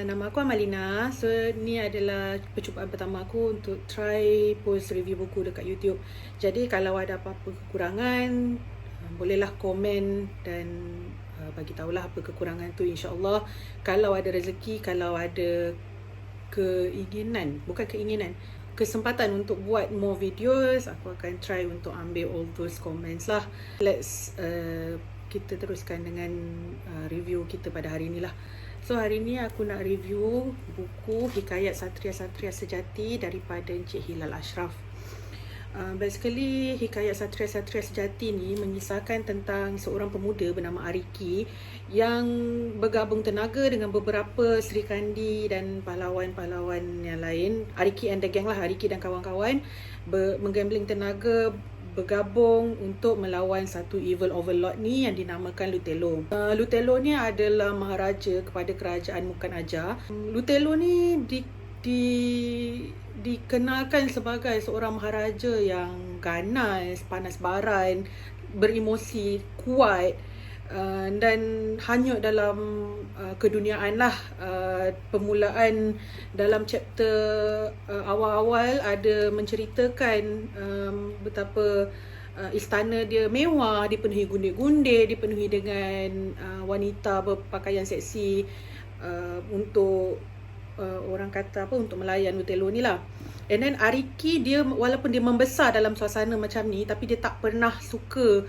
Nama aku Amalina. So, ni adalah percubaan pertama aku untuk try post review buku dekat YouTube. Jadi, kalau ada apa-apa kekurangan, bolehlah komen dan bagi tahulah apa kekurangan tu, insya-Allah. Kalau ada rezeki, kalau ada kesempatan untuk buat more videos, aku akan try untuk ambil all those comments lah. Let's kita teruskan dengan review kita pada hari ni lah. So hari ni aku nak review buku Hikayat Satria-Satria Sejati daripada Encik Hilal Ashraf. Basically, Hikayat Satria-Satria Sejati ni mengisahkan tentang seorang pemuda bernama Ariki yang bergabung tenaga dengan beberapa Sri Kandi dan pahlawan-pahlawan yang lain. Ariki and the gang lah, Ariki dan kawan-kawan menggambling tenaga, bergabung untuk melawan satu evil overlord ni yang dinamakan Lutelo. Lutelo ni adalah maharaja kepada kerajaan Mukan Ajar. Lutelo ni dikenalkan sebagai seorang maharaja yang ganas, panas baran, beremosi kuat, dan hanyut dalam keduniaan lah. Permulaan dalam chapter awal-awal ada menceritakan betapa istana dia mewah, dipenuhi gundik-gundik, dipenuhi dengan wanita berpakaian seksi untuk orang kata untuk melayan Lutelo ni lah. And then Ariki dia walaupun dia membesar dalam suasana macam ni, tapi dia tak pernah suka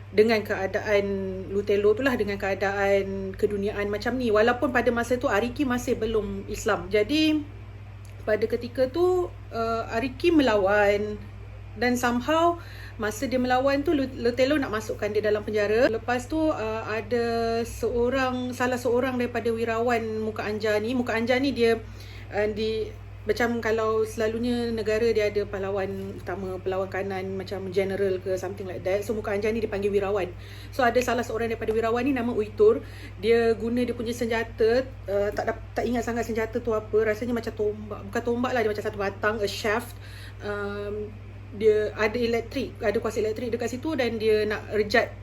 dengan keadaan Lutelo tu lah, dengan keadaan keduniaan macam ni. Walaupun pada masa tu Ariki masih belum Islam. Jadi pada ketika tu Ariki melawan, dan somehow masa dia melawan tu Lutelo nak masukkan dia dalam penjara. Lepas tu ada salah seorang daripada wirawan Muka Anjar ni dia macam kalau selalunya negara dia ada pahlawan utama, pahlawan kanan macam general ke something like that. So Muka Anjar ni dipanggil wirawan. So ada salah seorang daripada wirawan ni nama Uitur. Dia guna dia punya senjata, tak ingat sangat senjata tu apa. Rasanya macam tombak, bukan tombak lah, dia macam satu batang, a shaft. Dia ada kuasa elektrik dekat situ, dan dia nak rejat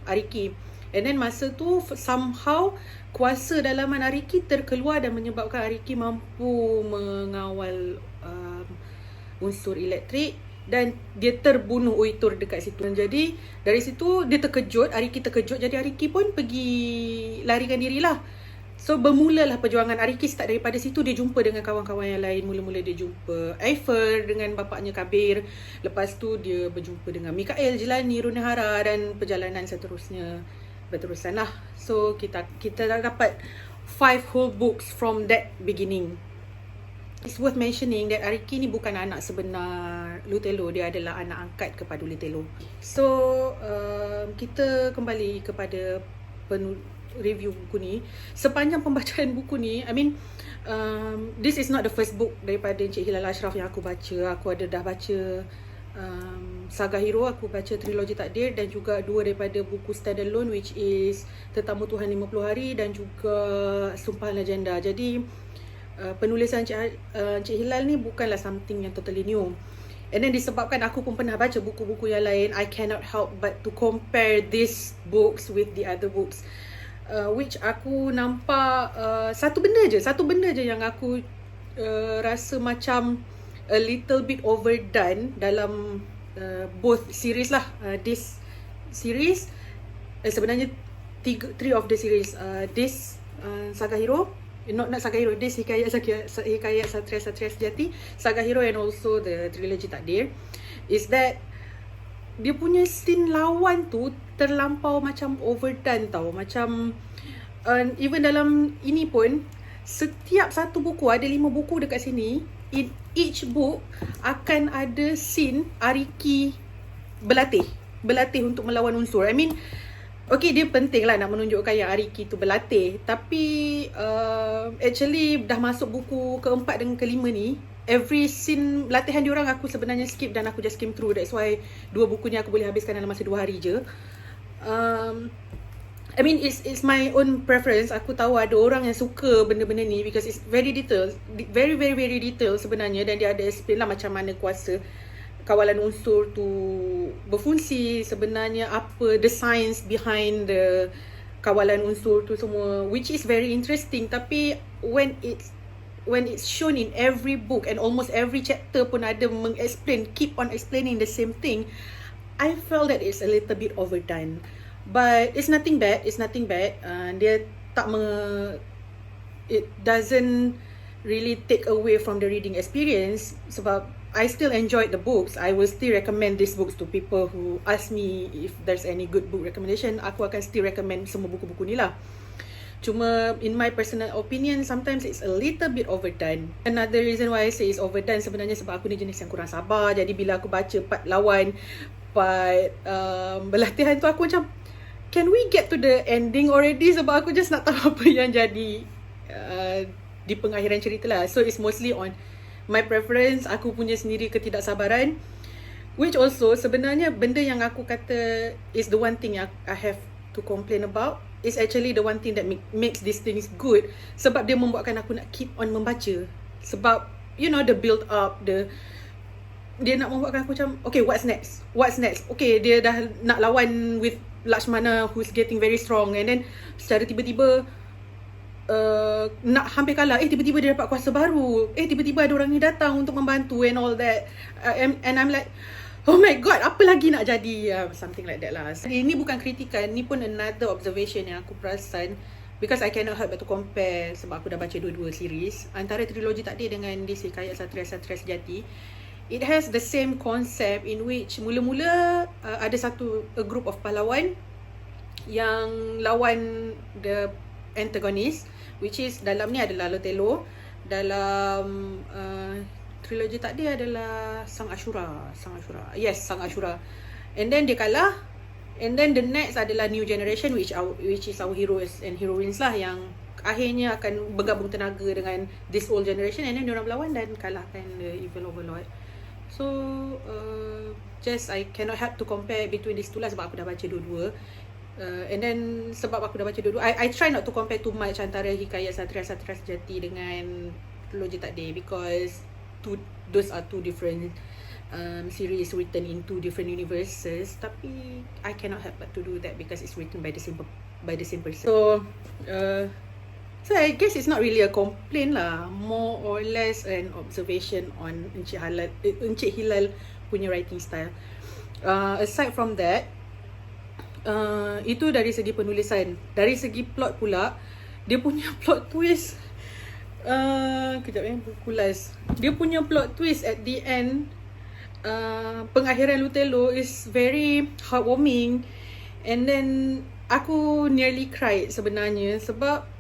Ariki. And then masa tu somehow kuasa dalaman Ariki terkeluar dan menyebabkan Ariki mampu mengawal unsur elektrik, dan dia terbunuh Uitur dekat situ. Jadi dari situ dia terkejut, Ariki terkejut. Jadi Ariki pun pergi larikan dirilah. So bermulalah perjuangan Ariki. Start daripada situ, dia jumpa dengan kawan-kawan yang lain. Mula-mula dia jumpa Eifer dengan bapaknya Kabir. Lepas tu dia berjumpa dengan Mikael, Jelani, Runehara, dan perjalanan seterusnya berterusan lah. So kita dah dapat 5 whole books from that beginning. It's worth mentioning that Ariki ni bukan anak sebenar Lutelo. Dia adalah anak angkat kepada Lutelo. So kita kembali kepada review buku ni. Sepanjang pembacaan buku ni, this is not the first book daripada Encik Hilal Ashraf yang aku baca. Aku dah baca Saga Hero, aku baca Trilogi Takdir, dan juga 2 daripada buku standalone, which is Tetamu Tuhan 50 Hari dan juga Sumpahan Legenda. Jadi penulisan Encik Hilal ni bukanlah something yang totally new. And then disebabkan aku pun pernah baca buku-buku yang lain, I cannot help but to compare these books with the other books. Which aku nampak satu benda je yang aku rasa macam a little bit overdone dalam both series lah. This series sebenarnya 3 of the series, this Saga Hero, not Saga Hero, this Hikayat Satria-Satria Sejati, Saga Hero, and also the Trilogi Takdir, is that dia punya scene lawan tu terlampau macam overdone tau. Macam even dalam ini pun, setiap satu buku, ada 5 buku dekat sini, in each book akan ada scene Ariki berlatih untuk melawan unsur. Okay, dia penting lah nak menunjukkan yang Ariki tu berlatih. Tapi actually dah masuk buku keempat dan kelima ni, every scene latihan diorang aku sebenarnya skip, dan aku just skim through. That's why 2 buku ni aku boleh habiskan dalam masa 2 hari je. It's my own preference. Aku tahu ada orang yang suka benda-benda ni because it's very detailed, very very very detailed sebenarnya, dan dia ada explain lah macam mana kuasa kawalan unsur tu berfungsi sebenarnya, apa the science behind the kawalan unsur tu semua, which is very interesting. Tapi when it's shown in every book and almost every chapter pun ada keep on explaining the same thing, I felt that it's a little bit overdone. But it's nothing bad. Dia tak it doesn't really take away from the reading experience, sebab I still enjoyed the books. I will still recommend these books to people who ask me if there's any good book recommendation. Aku akan still recommend semua buku-buku ni lah. Cuma in my personal opinion, sometimes it's a little bit overdone. Another reason why I say it's overdone sebenarnya sebab aku ni jenis yang kurang sabar. Jadi bila aku baca part lawan, part berlatihan tu, aku macam, can we get to the ending already? Sebab aku just nak tahu apa yang jadi di pengakhiran cerita lah. So it's mostly on my preference, aku punya sendiri ketidaksabaran. Which also sebenarnya benda yang aku kata is the one thing yang I have to complain about is actually the one thing that makes these things good. Sebab dia membuatkan aku nak keep on membaca. Sebab you know, the build up, dia nak membuatkan aku macam, okay, what's next? Okay, dia dah nak lawan with Lakshmana who's getting very strong, and then secara tiba-tiba nak hampir kalah, tiba-tiba dia dapat kuasa baru, tiba-tiba ada orang ni datang untuk membantu and all that, and I'm like, oh my god, apa lagi nak jadi, something like that lah. Ini bukan kritikan, ni pun another observation yang aku perasan, because I cannot help but to compare, sebab aku dah baca dua-dua series antara trilogi takdir dengan DC Hikayat Satria Sejati. It has the same concept in which mula-mula ada a group of pahlawan yang lawan the antagonist, which is dalam ni adalah Lotelo, dalam trilogi takdir adalah Sang Ashura. Yes, Sang Ashura. And then dia kalah, and then the next adalah New Generation, which is our heroes and heroines lah, yang akhirnya akan bergabung tenaga dengan this old generation, and then diorang berlawan dan kalahkan the evil overlord. So just I cannot help to compare between these two lah, sebab aku dah baca dua-dua. And then sebab aku dah baca dua-dua, I try not to compare too much antara Hikayat Satria Sejati dengan trilogi takdir, because those are two different series written in two different universes. Tapi I cannot help but to do that because it's written by the same person. So I guess it's not really a complaint lah, more or less an observation on Encik Hilal punya writing style. Aside from that, itu dari segi penulisan. Dari segi plot pula, dia punya plot twist, kejap berkulas. Dia punya plot twist at the end, pengakhiran Lutelo is very heartwarming, and then aku nearly cried sebenarnya, sebab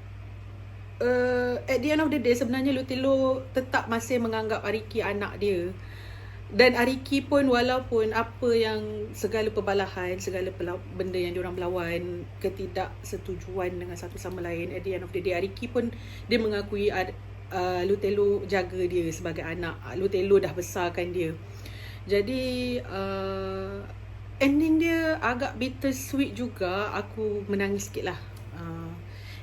at the end of the day sebenarnya Lutelo tetap masih menganggap Ariki anak dia. Dan Ariki pun, walaupun apa yang segala perbalahan, segala benda yang diorang berlawan, ketidaksetujuan dengan satu sama lain, at the end of the day Ariki pun dia mengakui Lutelo jaga dia sebagai anak. Lutelo dah besarkan dia. Jadi ending dia agak bittersweet juga. Aku menangis sikit lah.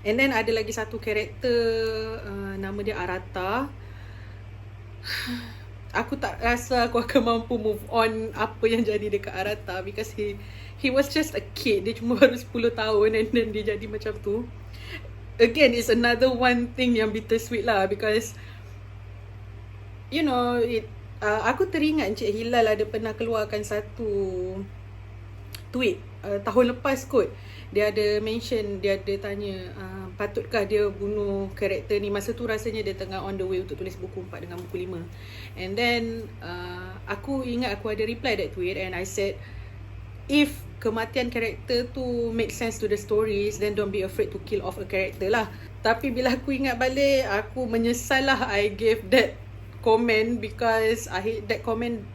And then ada lagi satu karakter, nama dia Arata. Aku tak rasa aku akan mampu move on apa yang jadi dekat Arata, because he was just a kid. Dia cuma baru 10 tahun and then dia jadi macam tu. Again, it's another one thing yang bittersweet lah, because you know, aku teringat Encik Hilal ada pernah keluarkan satu tweet tahun lepas kot. Dia ada mention, dia ada tanya, patutkah dia bunuh karakter ni. Masa tu rasanya dia tengah on the way untuk tulis buku 4 dengan buku 5. And then aku ingat aku ada reply that tweet, and I said, if kematian karakter tu make sense to the stories, then don't be afraid to kill off a character lah. Tapi bila aku ingat balik, aku menyesal lah I gave that comment, because that comment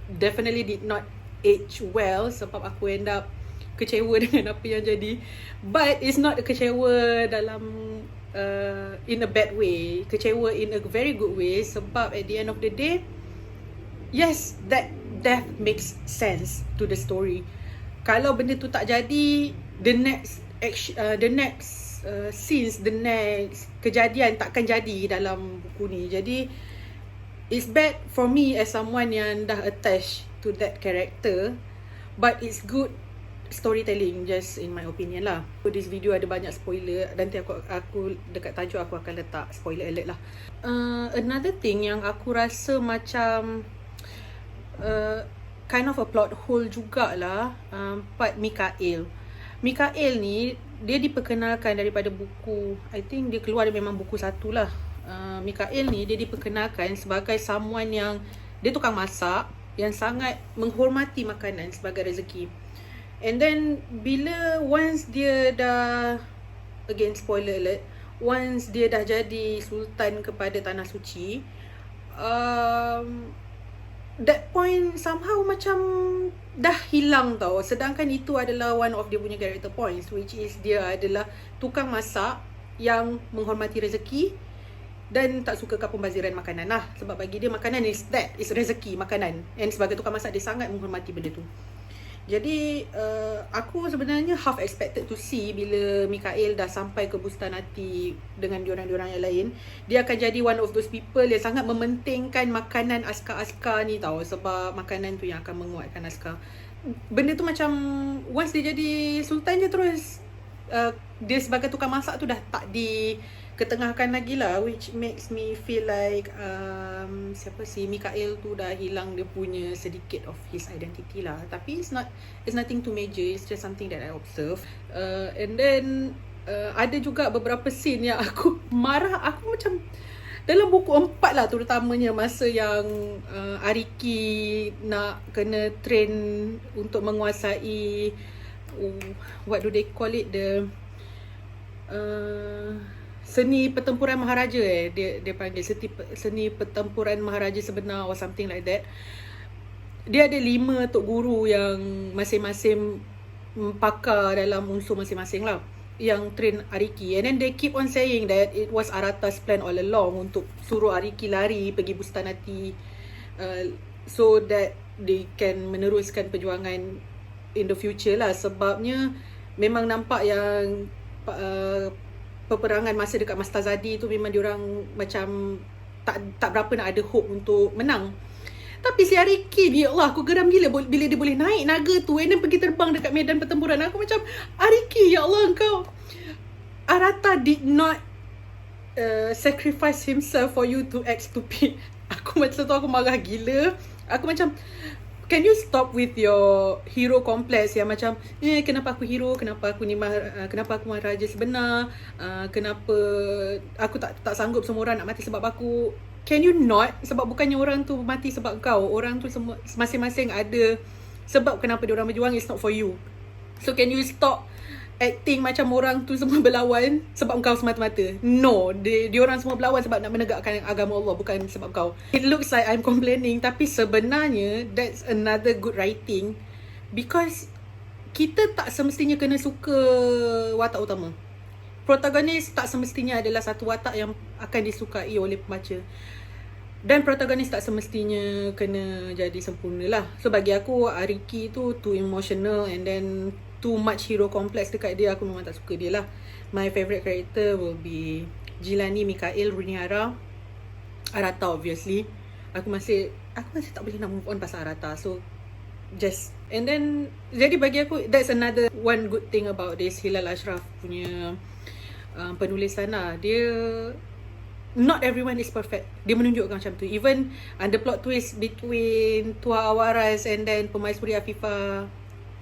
definitely did not age well, sebab aku end up kecewa dengan apa yang jadi. But it's not a kecewa dalam in a bad way, kecewa in a very good way, sebab at the end of the day, yes, that death makes sense to the story. Kalau benda tu tak jadi, the next scenes, the next kejadian takkan jadi dalam buku ni. Jadi it's bad for me as someone yang dah attached to that character, but it's good storytelling, just in my opinion lah. So this video ada banyak spoiler. Nanti aku dekat tajuk aku akan letak spoiler alert lah. Another thing yang aku rasa macam kind of a plot hole jugalah, part Mikael. Mikael ni dia diperkenalkan daripada buku, I think dia keluar, dia memang buku satu lah. Mikael ni dia diperkenalkan sebagai someone yang dia tukang masak, yang sangat menghormati makanan sebagai rezeki. And then bila once dia dah, again spoiler alert, once dia dah jadi sultan kepada Tanah Suci, that point somehow macam dah hilang tau. Sedangkan itu adalah one of dia punya character points, which is dia adalah tukang masak yang menghormati rezeki dan tak sukakan pembaziran makanan lah. Sebab bagi dia makanan is rezeki, makanan. And sebagai tukang masak dia sangat menghormati benda tu. Jadi aku sebenarnya half expected to see bila Mikael dah sampai ke Bustanati dengan diorang-diorang yang lain, dia akan jadi one of those people yang sangat mementingkan makanan askar-askar ni tau. Sebab makanan tu yang akan menguatkan askar. Benda tu macam once dia jadi sultan je terus dia sebagai tukang masak tu dah tak diketengahkan lagi lah, which makes me feel like Mikael tu dah hilang dia punya sedikit of his identity lah. Tapi it's nothing too major, it's just something that I observe. And then ada juga beberapa scene yang aku marah. Aku macam dalam buku 4 lah terutamanya, masa yang Ariki nak kena train untuk menguasai what do they call it, the seni pertempuran maharaja dia panggil seni pertempuran maharaja sebenar or something like that. Dia ada 5 tok guru yang masing-masing pakar dalam unsur masing-masing lah, yang train Ariki. And then they keep on saying that it was Arata's plan all along untuk suruh Ariki lari pergi Bustanati, so that they can meneruskan perjuangan in the future lah. Sebabnya memang nampak yang peperangan masa dekat Mastazadi tu memang diorang macam tak berapa nak ada hope untuk menang. Tapi si Ariki ni, ya Allah, aku geram gila bila dia boleh naik naga tu and then pergi terbang dekat medan pertempuran. Aku macam, Ariki, ya Allah, engkau, Arata did not sacrifice himself for you to act stupid. Aku macam tu, aku marah gila. Aku macam, can you stop with your hero complex yang macam kenapa aku hero, kenapa aku ni kenapa aku maharaja sebenar, kenapa aku tak sanggup semua orang nak mati sebab aku. Can you not? Sebab bukannya orang tu mati sebab kau. Orang tu semua masing-masing ada sebab kenapa dia orang berjuang. It's not for you. So can you stop acting macam orang tu semua berlawan sebab kau semata-mata? No, dia orang semua berlawan sebab nak menegakkan agama Allah, bukan sebab kau. It looks like I'm complaining, tapi sebenarnya that's another good writing, because kita tak semestinya kena suka watak utama. Protagonis tak semestinya adalah satu watak yang akan disukai oleh pembaca. Dan protagonis tak semestinya kena jadi sempurna lah. So bagi aku, Ariki tu too emotional and then too much hero complex dekat dia. Aku memang tak suka dia lah. My favourite character will be Jilani, Mikael, Rhaenyra, Arata obviously. Aku masih tak boleh nak move on pasal Arata. So just, and then jadi bagi aku, that's another one good thing about this Hilal Ashraf punya penulisan lah. Dia, not everyone is perfect. Dia menunjukkan macam tu. Even the plot twist between Tua Awaras and then Permaisuri Afifah,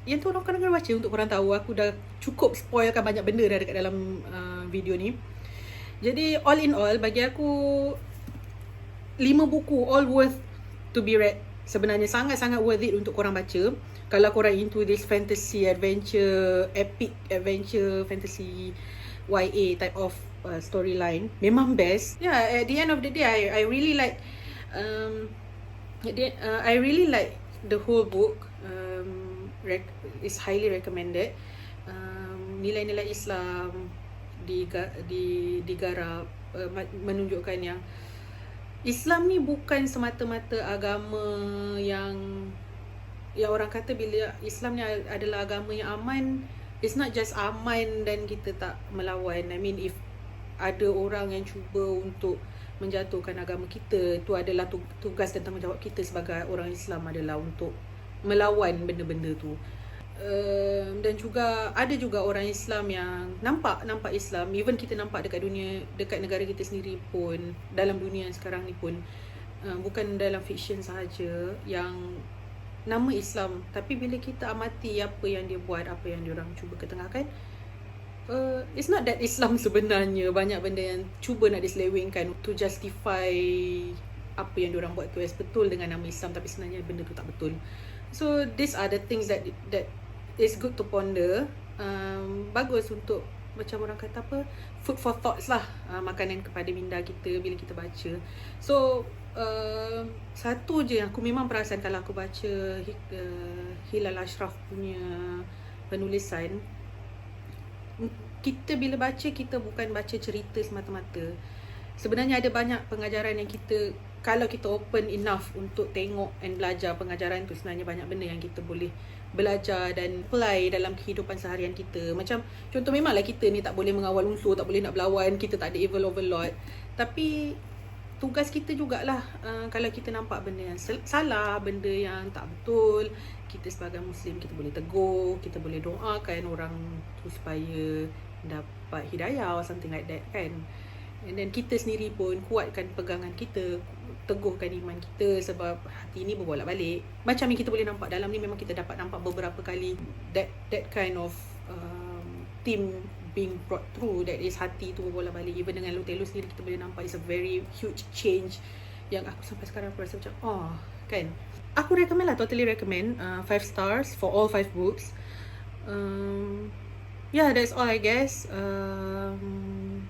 yang tu orang kena baca untuk korang tahu. Aku dah cukup spoilkan banyak benda dah dekat dalam video ni. Jadi all in all, bagi aku 5 buku all worth to be read. Sebenarnya sangat-sangat worth it untuk korang baca. Kalau korang into this fantasy, adventure, epic adventure, fantasy, YA type of storyline, memang best. Yeah, at the end of the day, I really like I really like the whole book. Is highly recommended. Nilai-nilai Islam digarap, menunjukkan yang Islam ni bukan semata-mata agama yang orang kata bila Islam ni adalah agama yang aman. It's not just aman dan kita tak melawan. I mean, if ada orang yang cuba untuk menjatuhkan agama kita, itu adalah tugas dan tanggungjawab kita sebagai orang Islam adalah untuk melawan benda-benda tu. Dan juga ada juga orang Islam yang nampak Islam. Even kita nampak dekat dunia, dekat negara kita sendiri pun, dalam dunia sekarang ni pun, bukan dalam fiction sahaja yang nama Islam, tapi bila kita amati apa yang dia buat, apa yang dia orang cuba ketengahkan, it's not that Islam sebenarnya banyak benda yang cuba nak diselewengkan to justify apa yang diorang buat tu as betul dengan nama Islam, tapi sebenarnya benda tu tak betul. So these are the things that is good to ponder. Bagus untuk, macam orang kata apa, food for thoughts lah, makanan kepada minda kita bila kita baca. So satu je yang aku memang perasan kalau aku baca Hilal Ashraf punya penulisan, kita bila baca, kita bukan baca cerita semata-mata. Sebenarnya ada banyak pengajaran yang kita, kalau kita open enough untuk tengok and belajar pengajaran tu, sebenarnya banyak benda yang kita boleh belajar dan apply dalam kehidupan seharian kita. Macam contoh, memanglah kita ni tak boleh mengawal unsur, tak boleh nak berlawan, kita tak ada evil overlord, tapi tugas kita jugalah, kalau kita nampak benda yang salah, benda yang tak betul, kita sebagai Muslim, kita boleh tegur, kita boleh doakan orang tu supaya dapat hidayah or something like that kan. And then kita sendiri pun kuatkan pegangan kita, teguhkan iman kita, sebab hati ni berbolak-balik. Macam yang kita boleh nampak dalam ni, memang kita dapat nampak beberapa kali that kind of theme being brought through, that is hati tu berbolak-balik. Even dengan Lutelo sendiri kita boleh nampak it's a very huge change yang aku sampai sekarang aku rasa macam kan. Aku recommend lah, totally recommend, 5 stars for all 5 books. Yeah, that's all I guess.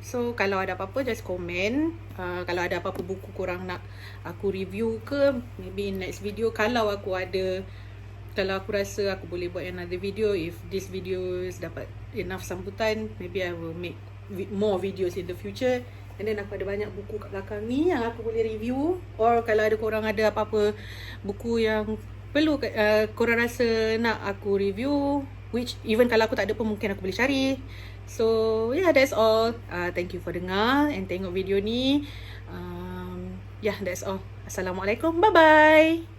So kalau ada apa-apa just komen. Kalau ada apa-apa buku korang nak aku review ke, maybe in next video, kalau aku ada, kalau aku rasa aku boleh buat another video, if this videos dapat enough sambutan, maybe I will make more videos in the future. And then aku ada banyak buku kat belakang ni yang aku boleh review. Or kalau ada korang ada apa-apa buku yang perlu korang rasa nak aku review, which even kalau aku tak ada pun mungkin aku boleh cari. So yeah, that's all. Thank you for dengar and tengok video ni. Yeah, that's all. Assalamualaikum. Bye bye.